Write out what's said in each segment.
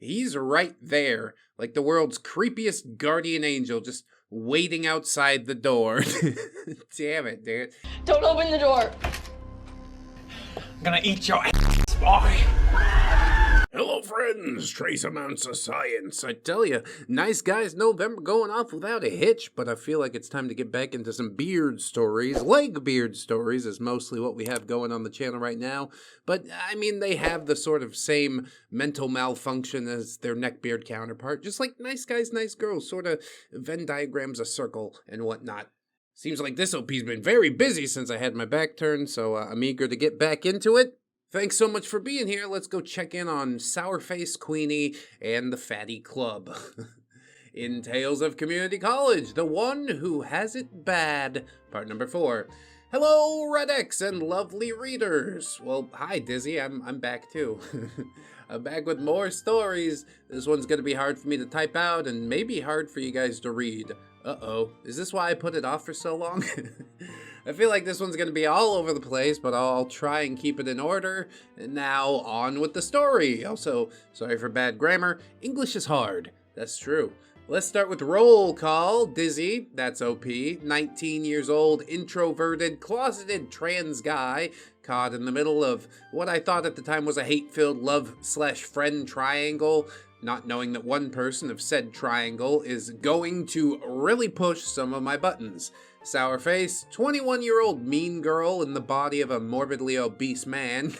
He's right there, like the world's creepiest guardian angel, just waiting outside the door. Damn it, dude. Don't open the door. I'm gonna eat your ass, boy. Hello, friends. Trace amounts of science. I tell you, nice guys November going off without a hitch, but I feel like it's time to get back into some beard stories. Beard stories is mostly what we have going on the channel right now, but I mean, they have the sort of same mental malfunction as their neckbeard counterpart, just like nice guys, nice girls, sort of Venn diagrams a circle and whatnot. Seems like this OP's been very busy since I had my back turned, so I'm eager to get back into it. Thanks so much for being here. Let's go check in on Sourface, Queenie, and the Fatty Club. In Tales of Community College, the one who has it bad. Part number 4. Hello, ReddX and lovely readers. Well, hi, Dizzy. I'm back too. I'm back with more stories. This one's gonna be hard for me to type out and maybe hard for you guys to read. Uh-oh. Is this why I put it off for so long? I feel like this one's going to be all over the place, but I'll try and keep it in order. And now, on with the story. Also, sorry for bad grammar. English is hard. That's true. Let's start with roll call. Dizzy, that's OP. 19 years old, introverted, closeted trans guy, caught in the middle of what I thought at the time was a hate-filled love/friend triangle, not knowing that one person of said triangle is going to really push some of my buttons. Sourface, 21-year-old mean girl in the body of a morbidly obese man.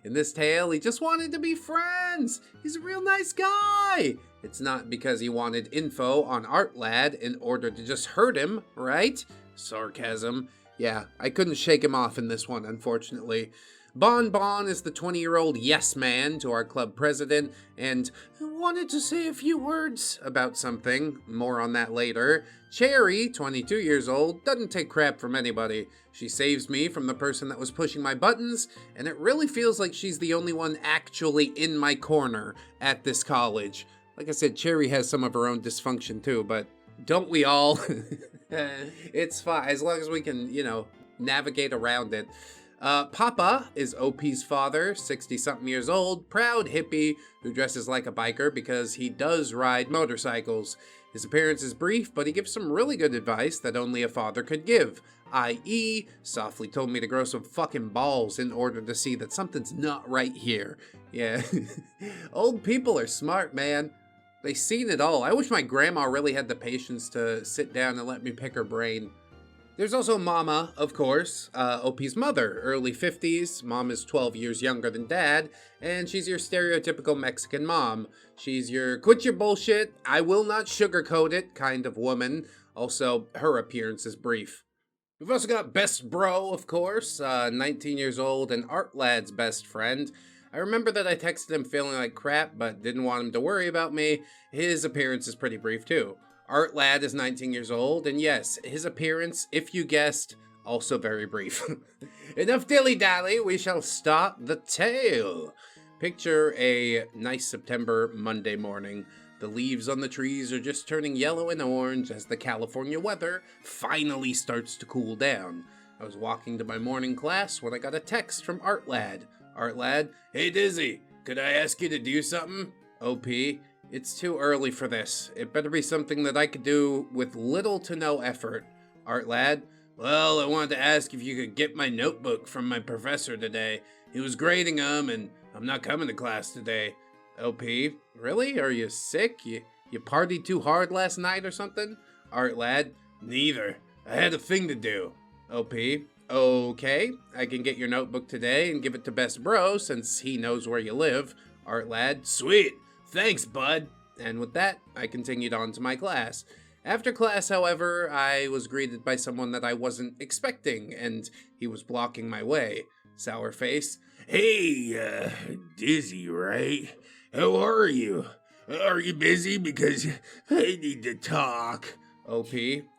In this tale, he just wanted to be friends. He's a real nice guy. It's not because he wanted info on Art Lad in order to just hurt him, right? Sarcasm. Yeah, I couldn't shake him off in this one, unfortunately. Bonbon is the 20-year-old yes man to our club president, and wanted to say a few words about something. More on that later. Cherry, 22 years old, doesn't take crap from anybody. She saves me from the person that was pushing my buttons, and it really feels like she's the only one actually in my corner at this college. Like I said, Cherry has some of her own dysfunction too, but don't we all? It's fine, as long as we can, navigate around it. Papa is OP's father, 60-something years old, proud hippie who dresses like a biker because he does ride motorcycles. His appearance is brief, but he gives some really good advice that only a father could give, i.e., softly told me to grow some fucking balls in order to see that something's not right here. Yeah, old people are smart, man. They've seen it all. I wish my grandma really had the patience to sit down and let me pick her brain. There's also Mama, of course, OP's mother, early 50s. Mom is 12 years younger than Dad, and she's your stereotypical Mexican mom. She's your quit your bullshit, I will not sugarcoat it kind of woman. Also, her appearance is brief. We've also got Best Bro, of course, 19 years old and Art Lad's best friend. I remember that I texted him feeling like crap, but didn't want him to worry about me. His appearance is pretty brief, too. Art Lad is 19 years old, and yes, his appearance, if you guessed, also very brief. Enough dilly-dally, we shall start the tale. Picture a nice September Monday morning. The leaves on the trees are just turning yellow and orange as the California weather finally starts to cool down. I was walking to my morning class when I got a text from Art Lad. Art Lad, hey Dizzy, could I ask you to do something? OP, it's too early for this. It better be something that I could do with little to no effort. Art Lad, well, I wanted to ask if you could get my notebook from my professor today. He was grading them, and I'm not coming to class today. OP, really? Are you sick? You partied too hard last night or something? Art Lad, neither. I had a thing to do. OP, okay, I can get your notebook today and give it to Best Bro since he knows where you live. Art Lad, sweet. Thanks, bud. And with that, I continued on to my class. After class, however, I was greeted by someone that I wasn't expecting, and he was blocking my way. Sourface, hey, Dizzy, right? How are you? Are you busy? Because I need to talk. OP,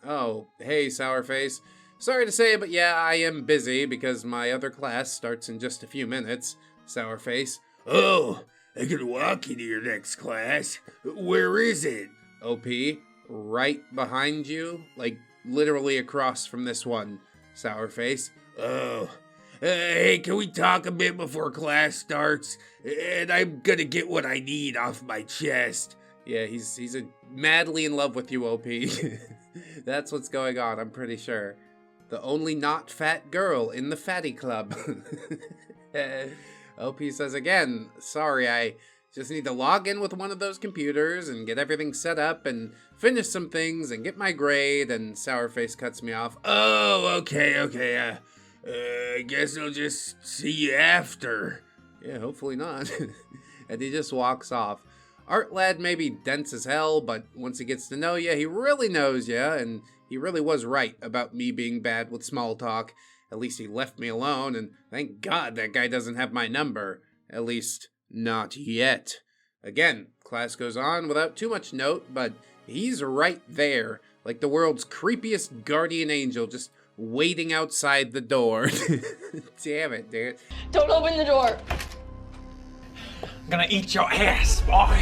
oh, hey, Sourface. Sorry to say, but yeah, I am busy because my other class starts in just a few minutes. Sourface, oh, I can walk into your next class. Where is it? OP, right behind you, like literally across from this one. Sourface, oh, Hey, can we talk a bit before class starts? And I'm gonna get what I need off my chest. Yeah, he's madly in love with you, OP. That's what's going on, I'm pretty sure. The only not fat girl in the fatty club. OP says again, sorry, I just need to log in with one of those computers and get everything set up and finish some things and get my grade, and Sourface cuts me off. Oh, okay. I guess I'll just see you after. Yeah, hopefully not. And he just walks off. Art Lad may be dense as hell, but once he gets to know you, he really knows you, and he really was right about me being bad with small talk. At least he left me alone, and thank God that guy doesn't have my number. At least, not yet. Again, class goes on without too much note, but he's right there, like the world's creepiest guardian angel, just waiting outside the door. Damn it, dude. Don't open the door. I'm gonna eat your ass, boy.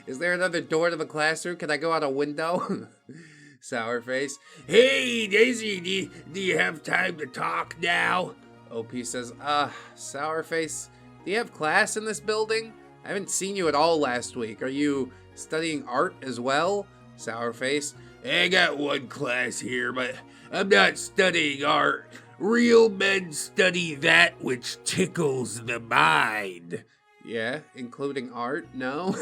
Is there another door to the classroom? Can I go out a window? Sourface. Hey, Daisy, do you have time to talk now? OP says, Sourface, do you have class in this building? I haven't seen you at all last week. Are you studying art as well? Sourface. I got one class here, but I'm not studying art. Real men study that which tickles the mind. Yeah, including art? No?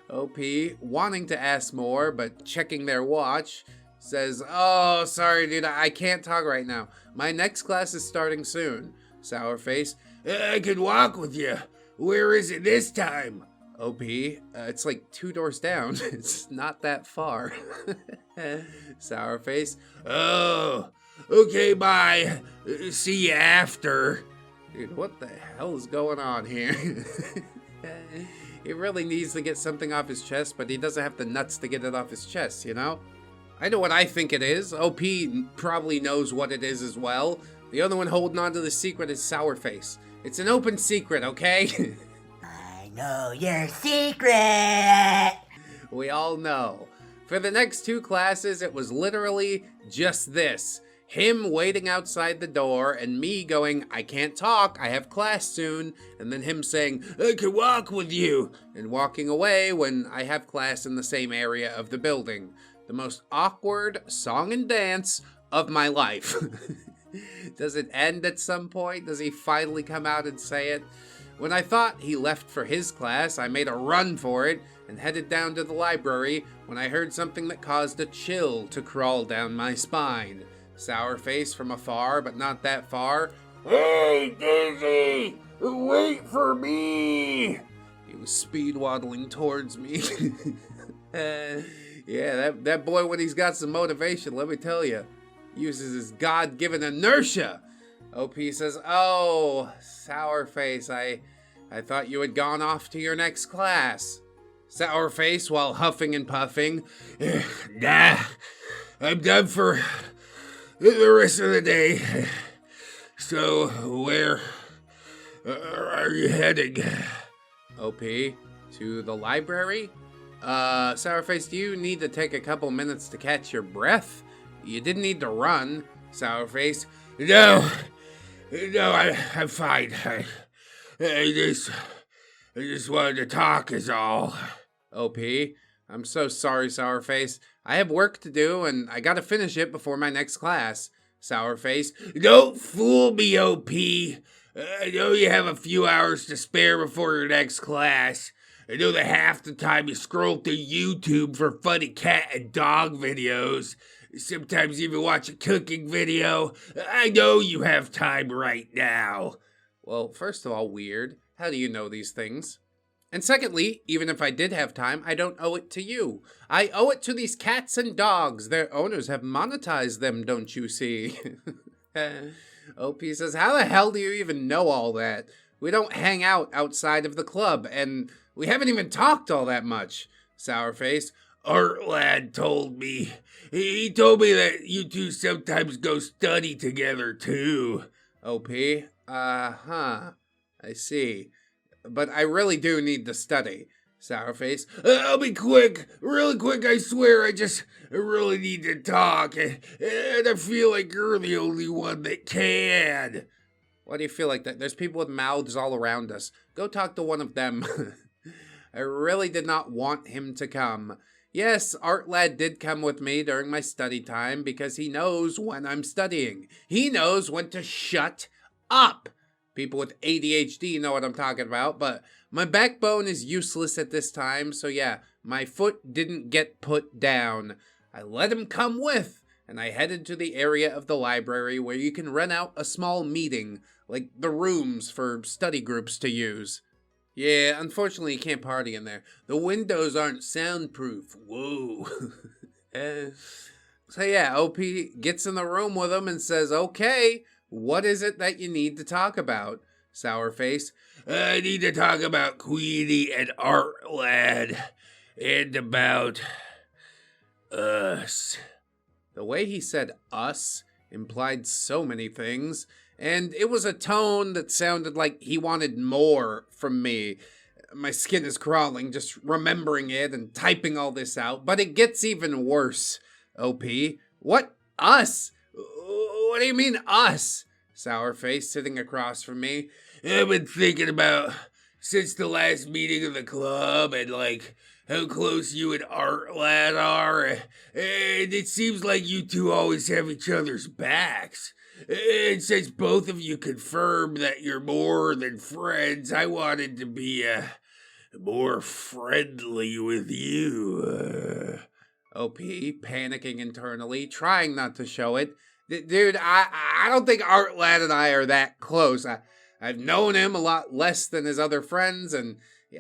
OP, wanting to ask more, but checking their watch, says, oh, sorry, dude, I can't talk right now. My next class is starting soon. Sourface. I can walk with you. Where is it this time? OP, it's like 2 doors down. It's not that far. Sourface. Oh, okay, bye. See you after. Dude, what the hell is going on here? He really needs to get something off his chest, but he doesn't have the nuts to get it off his chest, you know? I know what I think it is. OP probably knows what it is as well. The other one holding on to the secret is Sourface. It's an open secret, okay? I know your secret! We all know. For the next 2 classes, it was literally just this. Him waiting outside the door, and me going, I can't talk, I have class soon, and then him saying, I can walk with you, and walking away when I have class in the same area of the building. The most awkward song and dance of my life. Does it end at some point? Does he finally come out and say it? When I thought he left for his class, I made a run for it and headed down to the library when I heard something that caused a chill to crawl down my spine. Sourface from afar, but not that far. Hey, Daisy! Wait for me! He was speed waddling towards me. Yeah, that boy, when he's got some motivation, let me tell you, uses his God-given inertia. OP says, oh, Sourface, I thought you had gone off to your next class. Sourface, while huffing and puffing. Nah, I'm done for the rest of the day. So, where are you heading? OP, to the library? Sourface, do you need to take a couple minutes to catch your breath? You didn't need to run, Sourface. No, I'm fine. I just wanted to talk is all. OP, I'm so sorry, Sourface. I have work to do, and I gotta finish it before my next class. Sourface. Don't fool me, OP. I know you have a few hours to spare before your next class. I know that half the time you scroll through YouTube for funny cat and dog videos. Sometimes you even watch a cooking video. I know you have time right now. Well, first of all, weird. How do you know these things? And secondly, even if I did have time, I don't owe it to you. I owe it to these cats and dogs. Their owners have monetized them, don't you see? OP says, how the hell do you even know all that? We don't hang out outside of the club, and we haven't even talked all that much. Sourface. Art Lad told me. He told me that you two sometimes go study together, too. OP? I see. But I really do need to study. Sourface. I'll be quick, really quick, I swear. I really need to talk, and I feel like you're the only one that can. Why do you feel like that? There's people with mouths all around us. Go talk to one of them. I really did not want him to come. Yes, Art Lad did come with me during my study time because he knows when I'm studying. He knows when to shut up. People with ADHD know what I'm talking about, but my backbone is useless at this time, so yeah, my foot didn't get put down. I let him come with, and I headed to the area of the library where you can rent out a small meeting, like the rooms for study groups to use. Yeah, unfortunately you can't party in there. The windows aren't soundproof. Whoa. So yeah, OP gets in the room with him and says, okay, what is it that you need to talk about? Sourface. I need to talk about Queenie and Art Lad, and about us. The way he said us implied so many things, and it was a tone that sounded like he wanted more from me. My skin is crawling just remembering it and typing all this out, but it gets even worse. OP. What? Us? What do you mean, us? Sourface, sitting across from me. I've been thinking about since the last meeting of the club and how close you and Art Lad are, and it seems like you two always have each other's backs. And since both of you confirmed that you're more than friends, I wanted to be more friendly with you. OP, panicking internally, trying not to show it. Dude, I don't think Art Lad and I are that close. I've known him a lot less than his other friends, and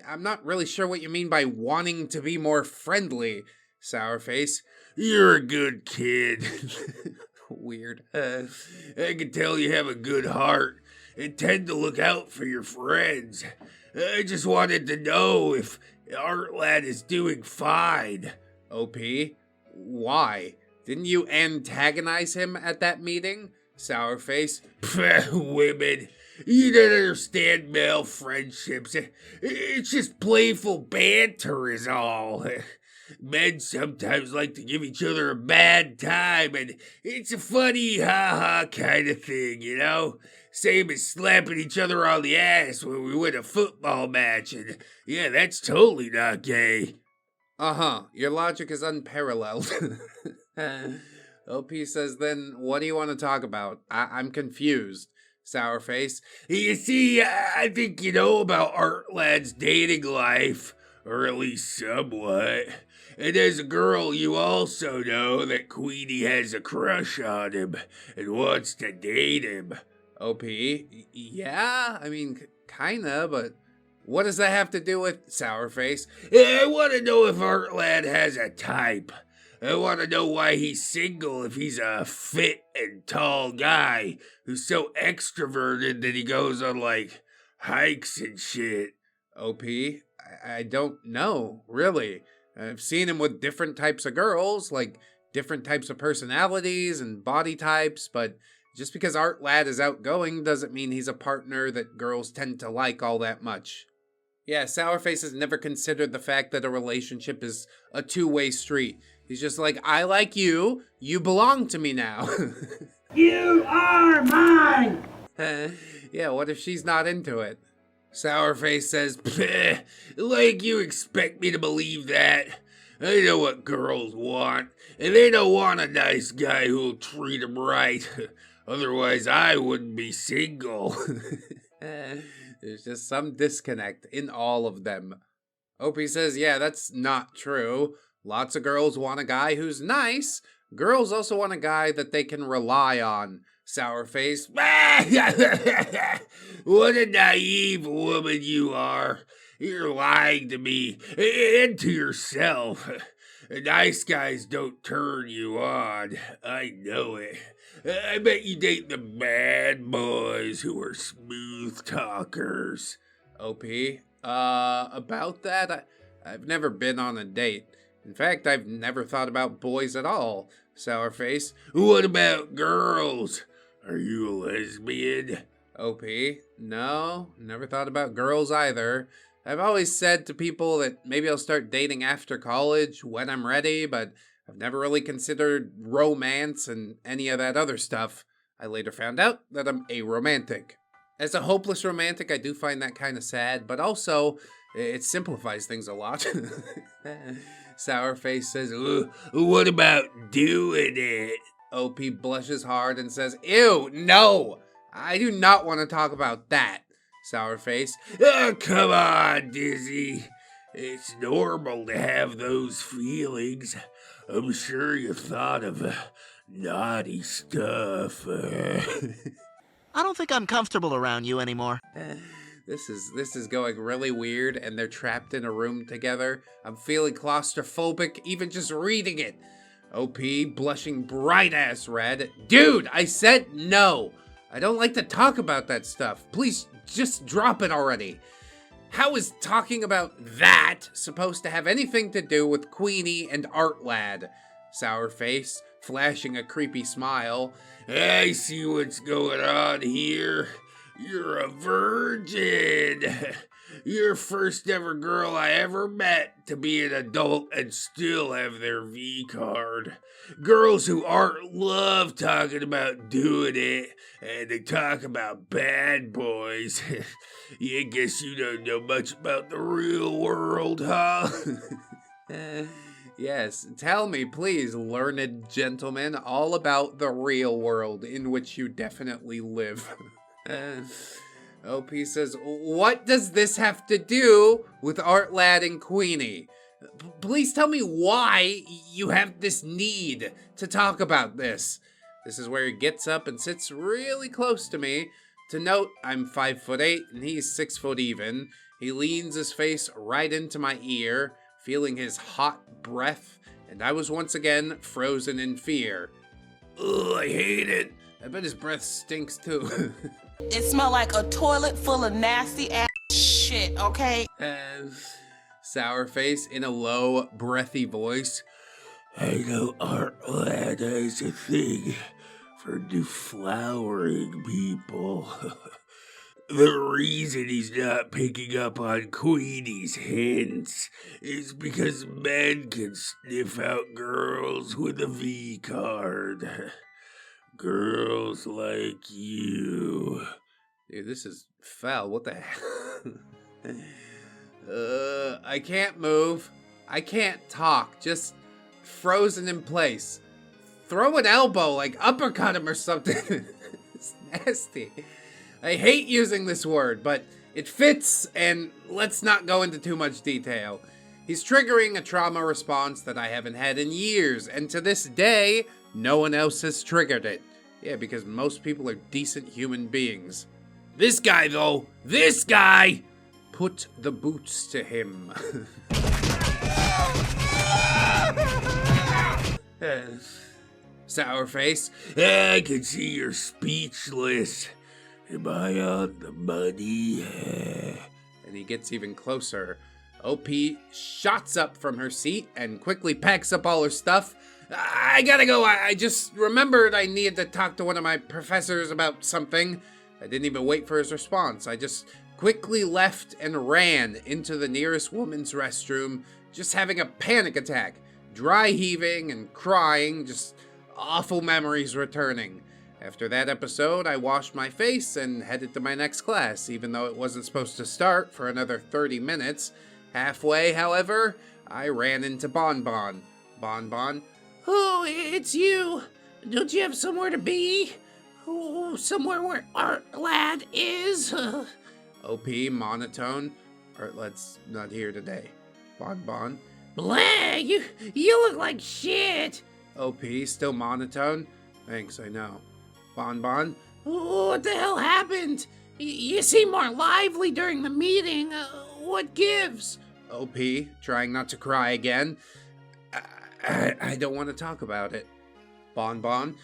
I'm not really sure what you mean by wanting to be more friendly, Sourface. You're a good kid. Weird. I can tell you have a good heart and tend to look out for your friends. I just wanted to know if Art Lad is doing fine. OP, why? Didn't you antagonize him at that meeting? Sourface. Women. You don't understand male friendships. It's just playful banter is all. Men sometimes like to give each other a bad time, and it's a funny ha-ha kind of thing, you know? Same as slapping each other on the ass when we win a football match, and yeah, that's totally not gay. Uh-huh, your logic is unparalleled. OP says, then what do you want to talk about? I'm confused. Sourface. You see, I think you know about Art Lad's dating life, or at least somewhat. And as a girl, you also know that Queenie has a crush on him and wants to date him. OP, yeah, I mean, kinda, but what does that have to do with Sourface? I want to know if Art Lad has a type. I want to know why he's single if he's a fit and tall guy who's so extroverted that he goes on, hikes and shit. OP, I don't know, really. I've seen him with different types of girls, different types of personalities and body types, but just because Art Lad is outgoing doesn't mean he's a partner that girls tend to like all that much. Yeah, Sourface has never considered the fact that a relationship is a two-way street. He's just like, I like you, you belong to me now. You are mine! Yeah, what if she's not into it? Sourface says, like you expect me to believe that. I know what girls want, and they don't want a nice guy who'll treat them right. Otherwise, I wouldn't be single. There's just some disconnect in all of them. Opie says, yeah, that's not true. Lots of girls want a guy who's nice. Girls also want a guy that they can rely on. Sourface. What a naive woman you are. You're lying to me and to yourself. Nice guys don't turn you on. I know it. I bet you date the bad boys who are smooth talkers. OP, about that, I've never been on a date. In fact, I've never thought about boys at all. Sourface. What about girls? Are you a lesbian? OP, no, never thought about girls either. I've always said to people that maybe I'll start dating after college when I'm ready, but I've never really considered romance and any of that other stuff. I later found out that I'm aromantic. As a hopeless romantic, I do find that kind of sad, but also it simplifies things a lot. Sourface says, What about doing it? OP blushes hard and says, ew, no! I do not want to talk about that. Sourface, Oh, come on, Dizzy. It's normal to have those feelings. I'm sure you thought of naughty stuff. I don't think I'm comfortable around you anymore. This is going really weird, and they're trapped in a room together. I'm feeling claustrophobic even just reading it. OP blushing bright ass red. Dude, I said no. I don't like to talk about that stuff. Please just drop it already. How is talking about that supposed to have anything to do with Queenie and Art Lad? Sourface, flashing a creepy smile. I see what's going on here. You're a virgin. You're first ever girl I ever met to be an adult and still have their V card. Girls who aren't love talking about doing it, and they talk about bad boys. Yeah, guess you don't know much about the real world, huh? Yes, tell me, please, learned gentleman, all about the real world in which you definitely live. OP says, what does this have to do with Art Lad and Queenie? Please tell me why you have this need to talk about this. This is where he gets up and sits really close to me. To note, I'm 5'8" and he's 6 foot even. He leans his face right into my ear, feeling his hot breath, and I was once again frozen in fear. Ugh, I hate it. I bet his breath stinks too. It smelled like a toilet full of nasty ass shit, okay? Sourface in a low, breathy voice. I know Art Lad has a thing for deflowering people. The reason he's not picking up on Queenie's hints is because men can sniff out girls with a V card. Girls like you. Dude, this is foul. What the hell? I can't move. I can't talk. Just frozen in place. Throw an elbow, like uppercut him or something. It's nasty. I hate using this word, but it fits, and let's not go into too much detail. He's triggering a trauma response that I haven't had in years, and to this day, no one else has triggered it. Yeah, because most people are decent human beings. This guy, though, this guy! Put the boots to him. Sourface. I can see you're speechless. Am I on the money? And he gets even closer. OP shots up from her seat and quickly packs up all her stuff. I gotta go. I just remembered I needed to talk to one of my professors about something. I didn't even wait for his response. I just quickly left and ran into the nearest woman's restroom, just having a panic attack. Dry heaving and crying, just awful memories returning. After that episode, I washed my face and headed to my next class, even though it wasn't supposed to start for another 30 minutes. Halfway, however, I ran into Bonbon. Bonbon. Oh, it's you. Don't you have somewhere to be? Oh, somewhere where Art Lad is? OP, monotone. Art Lad's not here today. Bonbon. Blah, you look like shit. OP, still monotone. Thanks, I know. Bonbon. What the hell happened? You seem more lively during the meeting. What gives? OP, trying not to cry again. I don't want to talk about it. Bonbon.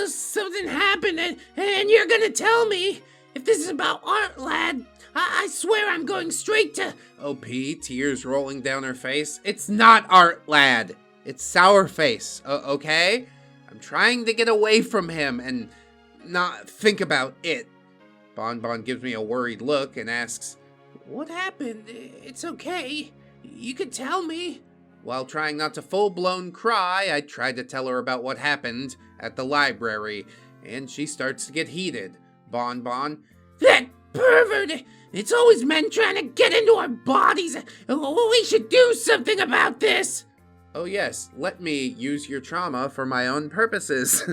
Something happened and you're gonna tell me. If this is about Art Lad, I swear I'm going straight to... OP, tears rolling down her face. It's not Art Lad. It's Sourface, okay? I'm trying to get away from him and not think about it. Bonbon gives me a worried look and asks, What happened? It's okay. You could tell me. While trying not to full-blown cry, I tried to tell her about what happened at the library, and she starts to get heated. Bonbon. That pervert! It's always men trying to get into our bodies. We should do something about this. Oh yes, let me use your trauma for my own purposes.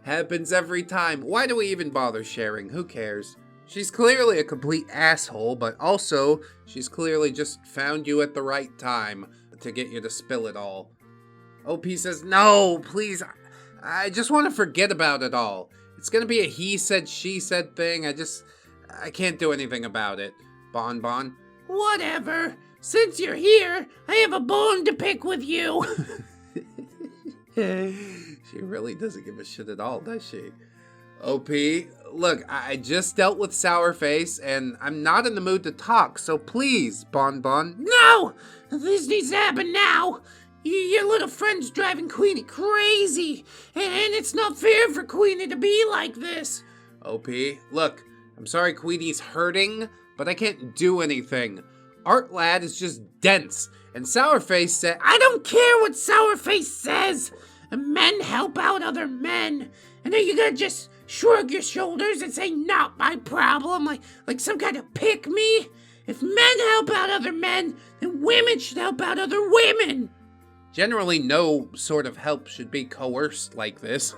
Happens every time. Why do we even bother sharing? Who cares? She's clearly a complete asshole, but also, she's clearly just found you at the right time to get you to spill it all. OP says, no, please, I just want to forget about it all. It's gonna be a he said, she said thing. I can't do anything about it. Bonbon. Whatever. Since you're here, I have a bone to pick with you. She really doesn't give a shit at all, does she? OP, look, I just dealt with Sourface, and I'm not in the mood to talk, so please, Bonbon. No! This needs to happen now. Your little friend's driving Queenie crazy, and it's not fair for Queenie to be like this. OP, look, I'm sorry Queenie's hurting, but I can't do anything. Art Lad is just dense, and Sourface said, I don't care what Sourface says. Men help out other men. And are you gonna just shrug your shoulders and say, not my problem, like some kind of pick-me? If men help out other men, then women should help out other women. Generally, no sort of help should be coerced like this.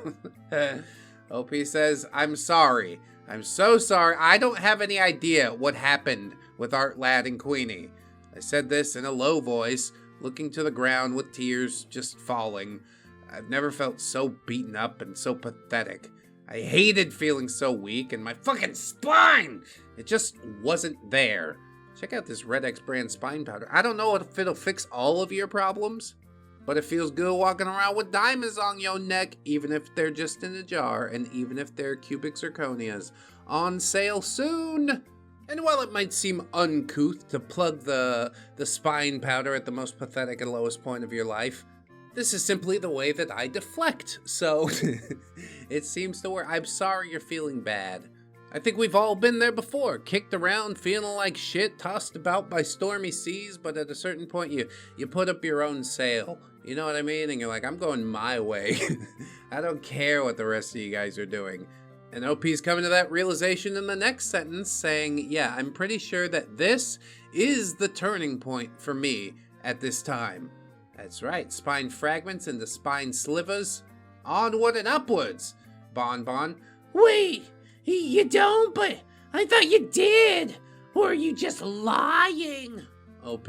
OP says, I'm sorry. I'm so sorry. I don't have any idea what happened with Art Lad and Queenie. I said this in a low voice, looking to the ground with tears just falling. I've never felt so beaten up and so pathetic. I hated feeling so weak, and my fucking spine! It just wasn't there. Check out this ReddX brand spine powder. I don't know if it'll fix all of your problems, but it feels good walking around with diamonds on your neck, even if they're just in a jar, and even if they're cubic zirconias. On sale soon! And while it might seem uncouth to plug the spine powder at the most pathetic and lowest point of your life, this is simply the way that I deflect, so it seems to work. I'm sorry you're feeling bad. I think we've all been there before, kicked around, feeling like shit, tossed about by stormy seas, but at a certain point you put up your own sail. You know what I mean? And you're like, I'm going my way. I don't care what the rest of you guys are doing. And OP's coming to that realization in the next sentence, saying, yeah, I'm pretty sure that this is the turning point for me at this time. That's right, spine fragments into spine slivers. Onward and upwards, Bonbon. Wait, you don't? But I thought you did. Or are you just lying? OP,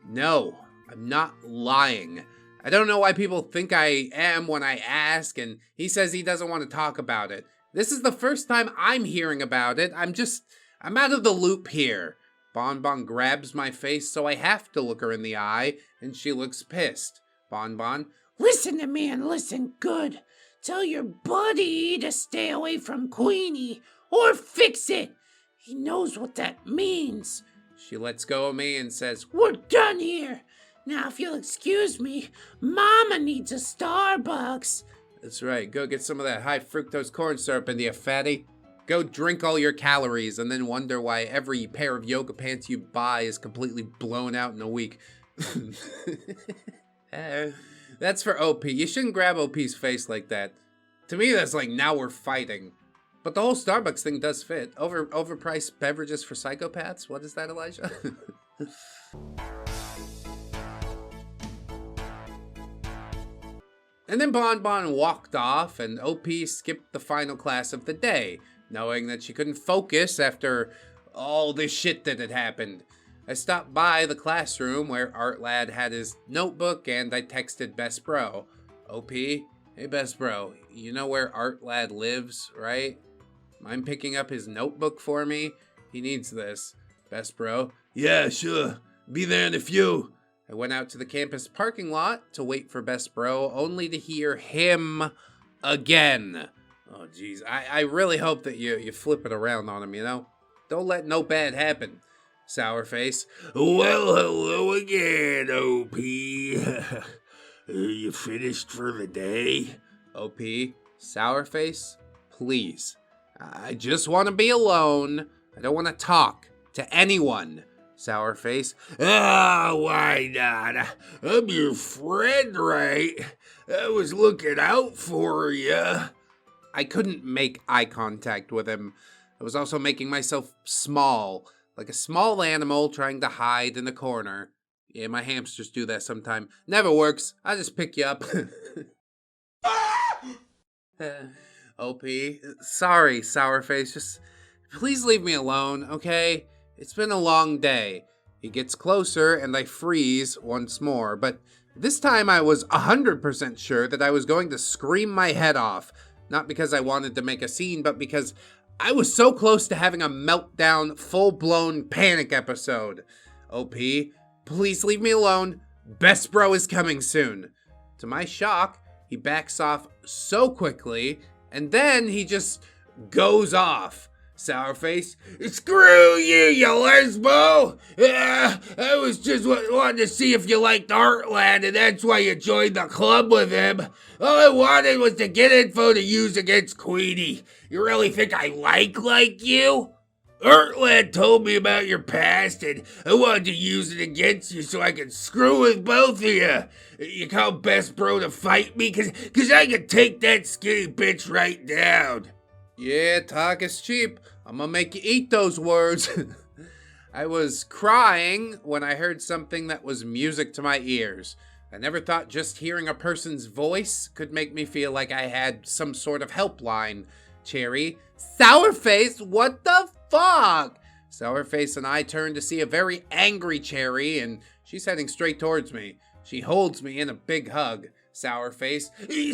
no, I'm not lying. I don't know why people think I am when I ask, and he says he doesn't want to talk about it. This is the first time I'm hearing about it. I'm out of the loop here. Bonbon grabs my face, so I have to look her in the eye, and she looks pissed. Bonbon. Listen to me and listen good. Tell your buddy to stay away from Queenie, or fix it. He knows what that means. She lets go of me and says, we're done here. Now, if you'll excuse me, Mama needs a Starbucks. That's right, go get some of that high fructose corn syrup into you, fatty. Go drink all your calories and then wonder why every pair of yoga pants you buy is completely blown out in a week. That's for OP. You shouldn't grab OP's face like that. To me, that's like, now we're fighting. But the whole Starbucks thing does fit. Overpriced beverages for psychopaths? What is that, Elijah? And then Bonbon walked off, and OP skipped the final class of the day, knowing that she couldn't focus after all this shit that had happened. I stopped by the classroom where Art Lad had his notebook, and I texted Best Bro. OP, hey Best Bro, you know where Art Lad lives, right? Mind picking up his notebook for me? He needs this. Best Bro, Yeah, sure. Be there in a few. I went out to the campus parking lot to wait for Best Bro, only to hear him again. Oh, jeez. I really hope that you flip it around on him, you know? Don't let no bad happen, Sourface. Well, hello again, OP. You finished for the day? OP, Sourface, please. I just want to be alone. I don't want to talk to anyone. Sourface. Why not? I'm your friend, right? I was looking out for you. I couldn't make eye contact with him. I was also making myself small, like a small animal trying to hide in a corner. Yeah, my hamsters do that sometime. Never works. I just pick you up. OP. Sorry, Sourface. Just please leave me alone, okay? It's been a long day. He gets closer and I freeze once more, but this time I was 100% sure that I was going to scream my head off. Not because I wanted to make a scene, but because I was so close to having a meltdown, full-blown panic episode. OP, please leave me alone. Best bro is coming soon. To my shock, he backs off so quickly, and then he just goes off. Sourface. Screw you, you lesbo! I was just wanting to see if you liked Artland, and that's why you joined the club with him. All I wanted was to get info to use against Queenie. You really think I like you? Artland told me about your past, and I wanted to use it against you so I could screw with both of you. You call Best Bro to fight me? Cause I could take that skinny bitch right down. Yeah, talk is cheap. I'm gonna make you eat those words. I was crying when I heard something that was music to my ears. I never thought just hearing a person's voice could make me feel like I had some sort of helpline. Cherry. Sourface, what the fuck? Sourface and I turned to see a very angry Cherry, and she's heading straight towards me. She holds me in a big hug. Sourface.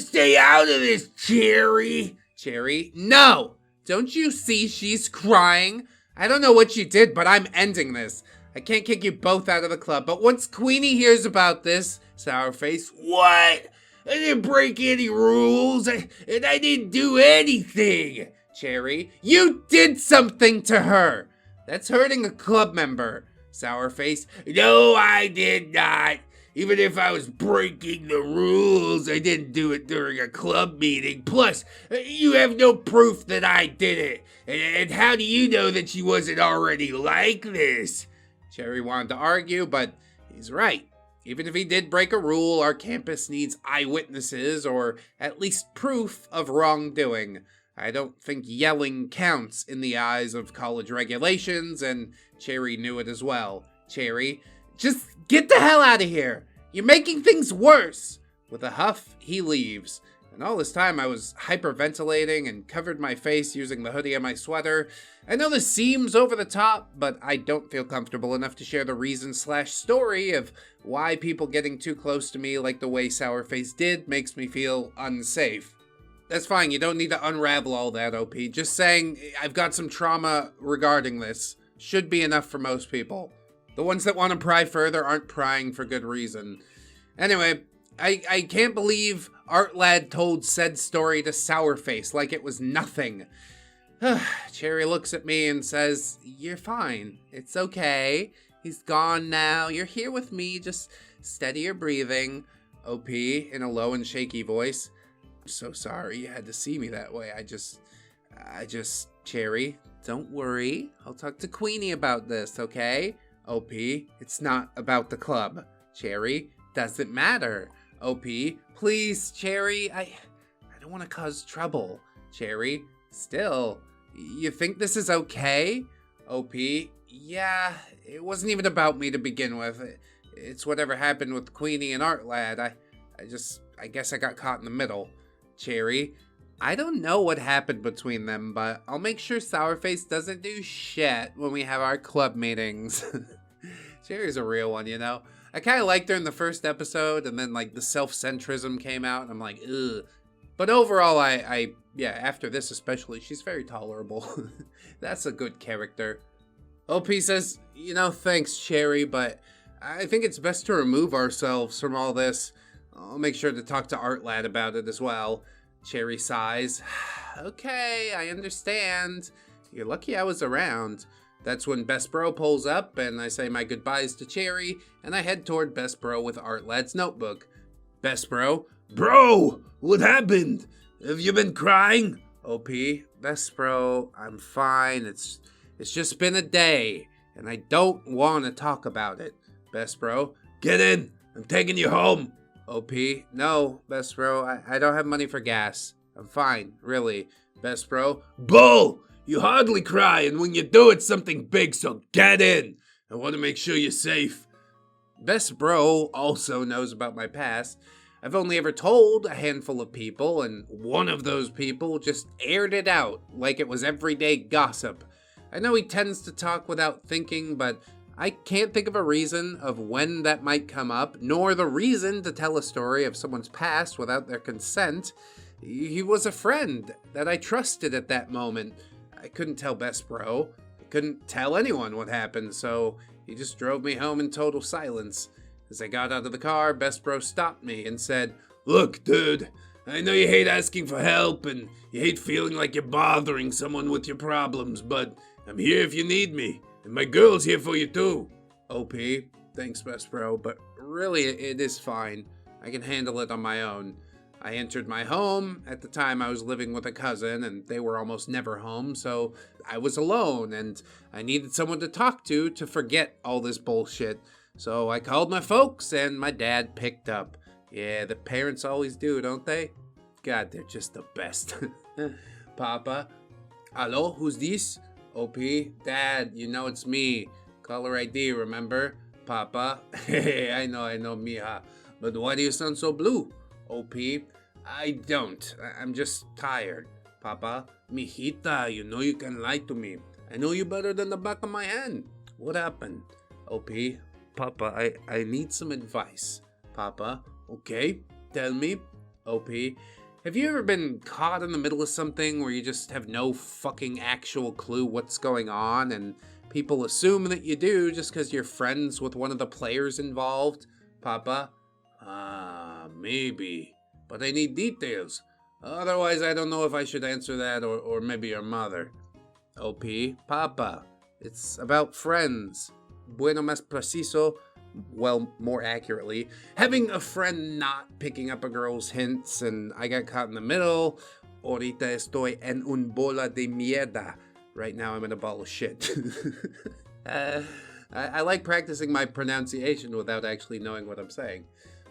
Stay out of this, Cherry. Cherry, no! Don't you see she's crying? I don't know what you did, but I'm ending this. I can't kick you both out of the club, but once Queenie hears about this, Sourface. What? I didn't break any rules, and I didn't do anything. Cherry, you did something to her. That's hurting a club member. Sourface. No, I did not. Even if I was breaking the rules, I didn't do it during a club meeting. Plus, you have no proof that I did it. And how do you know that she wasn't already like this? Cherry wanted to argue, but he's right. Even if he did break a rule, our campus needs eyewitnesses or at least proof of wrongdoing. I don't think yelling counts in the eyes of college regulations, and Cherry knew it as well. Cherry, just get the hell out of here! You're making things worse! With a huff, he leaves. And all this time I was hyperventilating and covered my face using the hoodie of my sweater. I know this seems over the top, but I don't feel comfortable enough to share the reason/story of why people getting too close to me like the way Sourface did makes me feel unsafe. That's fine, you don't need to unravel all that, OP. Just saying I've got some trauma regarding this. Should be enough for most people. The ones that want to pry further aren't prying for good reason. Anyway, I can't believe Artlad told said story to Sourface like it was nothing. Cherry looks at me and says, "You're fine. It's okay. He's gone now. You're here with me. Just steady your breathing." OP, in a low and shaky voice. "I'm so sorry you had to see me that way. I just, Cherry, don't worry. I'll talk to Queenie about this, okay? OP, it's not about the club. Cherry, doesn't matter. OP, please, Cherry, I don't want to cause trouble. Cherry, still, you think this is okay? OP, yeah, it wasn't even about me to begin with. It's whatever happened with Queenie and Artlad. I guess I got caught in the middle. Cherry, I don't know what happened between them, but I'll make sure Sourface doesn't do shit when we have our club meetings." Cherry's a real one, you know? I kind of liked her in the first episode, and then, like, the self-centrism came out, and I'm like, ugh. But overall, yeah, after this especially, she's very tolerable. That's a good character. OP says, thanks, Cherry, but I think it's best to remove ourselves from all this. I'll make sure to talk to Artlad about it as well. Cherry sighs. Okay, I understand. You're lucky I was around. That's when Best Bro pulls up, and I say my goodbyes to Cherry, and I head toward Best Bro with Artlad's notebook. Best Bro. Bro, what happened? Have you been crying? OP. Best Bro, I'm fine. It's just been a day. and I don't want to talk about it. Best bro, Get in. I'm taking you home. OP, no, best bro, I don't have money for gas. I'm fine, really. Best bro, Bull, you hardly cry, and when you do, it's something big, so get in. I want to make sure you're safe. Best bro also knows about my past. I've only ever told a handful of people, and one of those people just aired it out like it was everyday gossip. I know he tends to talk without thinking, but I can't think of a reason of when that might come up, nor the reason to tell a story of someone's past without their consent. He was a friend that I trusted at that moment. I couldn't tell Best Bro. I couldn't tell anyone what happened, so he just drove me home in total silence. As I got out of the car, Best Bro stopped me and said, Look, dude, I know you hate asking for help and you hate feeling like you're bothering someone with your problems, but I'm here if you need me, and my girl's here for you too. OP, thanks Best Bro, but really it is fine. I can handle it on my own. I entered my home. At the time I was living with a cousin and they were almost never home, so I was alone and I needed someone to talk to forget all this bullshit. So I called my folks and my dad picked up. Yeah, the parents always do, don't they? God, they're just the best. Papa? Hello, who's this? OP? Dad, you know it's me. Caller ID, remember? Papa? Hey, I know, mija. But why do you sound so blue? OP? I don't. I'm just tired. Papa? Mijita, you know you can lie to me. I know you better than the back of my hand. What happened? OP? Papa, I need some advice. Papa? Okay, tell me. OP? Have you ever been caught in the middle of something where you just have no fucking actual clue what's going on and people assume that you do just because you're friends with one of the players involved? Papa? Maybe. But I need details. Otherwise, I don't know if I should answer that or maybe your mother. OP? Papa? It's about friends. Bueno más preciso, well, more accurately, having a friend not picking up a girl's hints and I got caught in the middle. Ahorita estoy en un bola de mierda. Right now I'm in a ball of shit. I like practicing my pronunciation without actually knowing what I'm saying.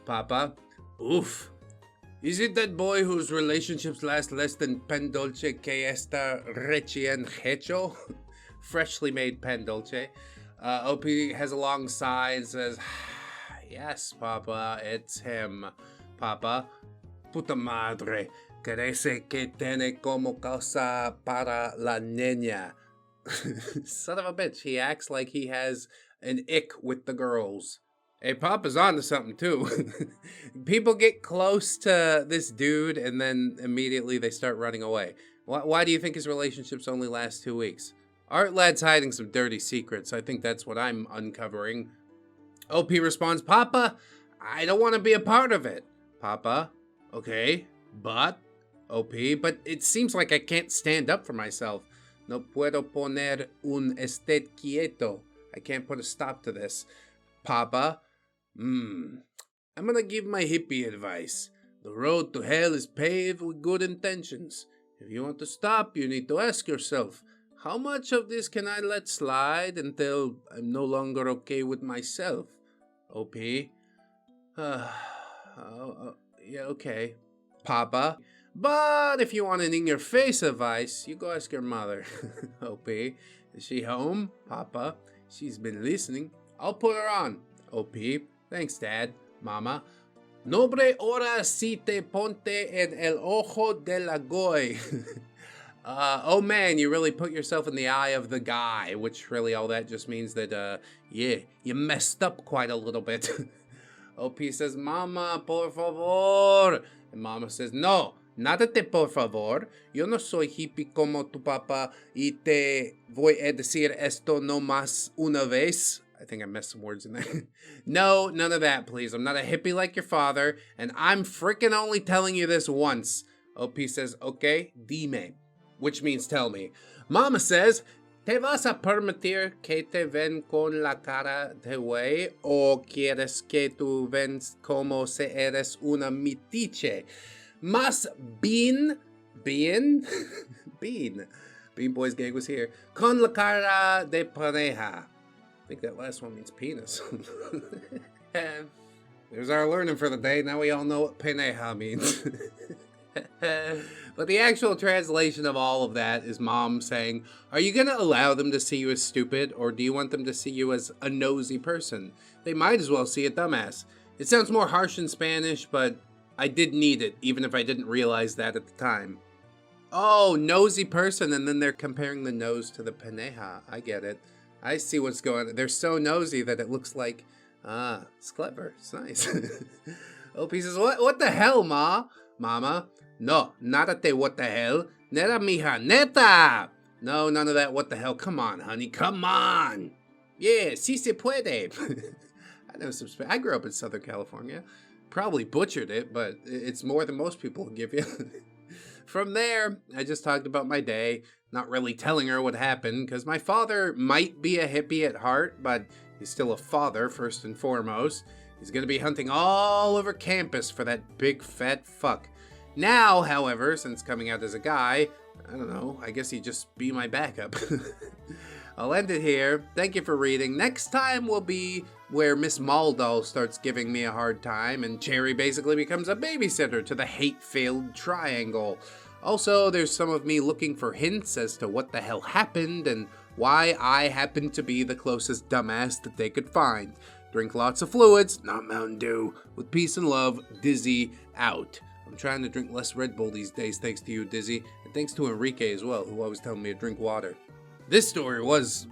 Papa? Oof. Is it that boy whose relationships last less than pan dulce que esta recién hecho? Freshly made pan dulce. OP has a long sigh and says, Yes, Papa, it's him. Papa? Puta madre. Crece que tiene como causa para la niña. Son of a bitch, he acts like he has an ick with the girls. Hey, Papa's on to something, too. People get close to this dude, and then immediately they start running away. Why do you think his relationships only last 2 weeks? Art Lad's hiding some dirty secrets. I think that's what I'm uncovering. OP responds, Papa, I don't want to be a part of it. Papa, okay, but... OP, but it seems like I can't stand up for myself. No puedo poner un estate quieto. I can't put a stop to this. Papa, I'm gonna give my hippie advice. The road to hell is paved with good intentions. If you want to stop, you need to ask yourself, how much of this can I let slide until I'm no longer okay with myself? OP? Yeah, okay. Papa? But if you want an in-your-face advice, you go ask your mother. OP? Is she home? Papa? She's been listening. I'll put her on. OP? Thanks, Dad. Mama? Nobre ora si te ponte en el ojo de la goy. Oh man, you really put yourself in the eye of the guy, which really all that just means that, yeah, you messed up quite a little bit. OP says, Mama, por favor. And Mama says, no, nada de por favor. Yo no soy hippie como tu papá y te voy a decir esto no más una vez. I think I messed some words in there. No, none of that, please. I'm not a hippie like your father, and I'm freaking only telling you this once. OP says, okay, dime. Which means tell me. Mama says, ¿te vas a permitir que te ven con la cara de güey o quieres que tú ven como si eres una mitiche? Más bien, Bean Boy's gang was here, con la cara de pareja. think that last one means penis. There's our learning for the day. Now we all know what peneja means. But the actual translation of all of that is Mom saying, are you going to allow them to see you as stupid, or do you want them to see you as a nosy person? They might as well see a dumbass. It sounds more harsh in Spanish, but I did need it, even if I didn't realize that at the time. Oh, nosy person, and then they're comparing the nose to the peneja. I get it. I see what's going on. They're so nosy that it looks like, it's clever. It's nice. Opie says, what the hell, Ma? Mama? No, nada what the hell. Neta, mija, neta! No, none of that what the hell. Come on, honey, come on! Yeah, si se puede. I know some I grew up in Southern California. Probably butchered it, but it's more than most people will give you. From there, I just talked about my day, not really telling her what happened, because my father might be a hippie at heart, but he's still a father first and foremost. He's going to be hunting all over campus for that big fat fuck. Now, however, since coming out as a guy, I don't know, I guess he'd just be my backup. I'll end it here. Thank you for reading. Next time will be where Miss Maldall starts giving me a hard time and Cherry basically becomes a babysitter to the hate-filled triangle. Also, there's some of me looking for hints as to what the hell happened and why I happen to be the closest dumbass that they could find. Drink lots of fluids, not Mountain Dew. With peace and love, Dizzy out. I'm trying to drink less Red Bull these days thanks to you, Dizzy. And thanks to Enrique as well, who always telling me to drink water. This story was,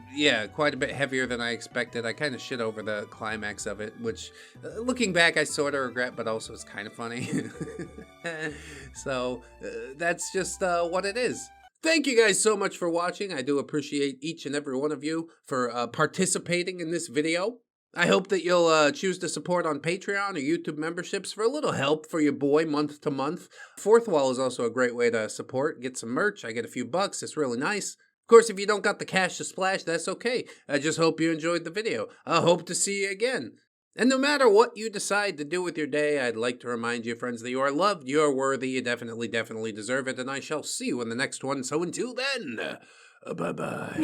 quite a bit heavier than I expected. I kind of shit over the climax of it, which, looking back, I sort of regret, but also it's kind of funny. So, that's just what it is. Thank you guys so much for watching. I do appreciate each and every one of you for participating in this video. I hope that you'll choose to support on Patreon or YouTube memberships for a little help for your boy month to month. Fourth Wall is also a great way to support. Get some merch. I get a few bucks. It's really nice. Of course, if you don't got the cash to splash, that's okay. I just hope you enjoyed the video. I hope to see you again. And no matter what you decide to do with your day, I'd like to remind you, friends, that you are loved, you are worthy, you definitely deserve it, and I shall see you in the next one. So until then, bye-bye.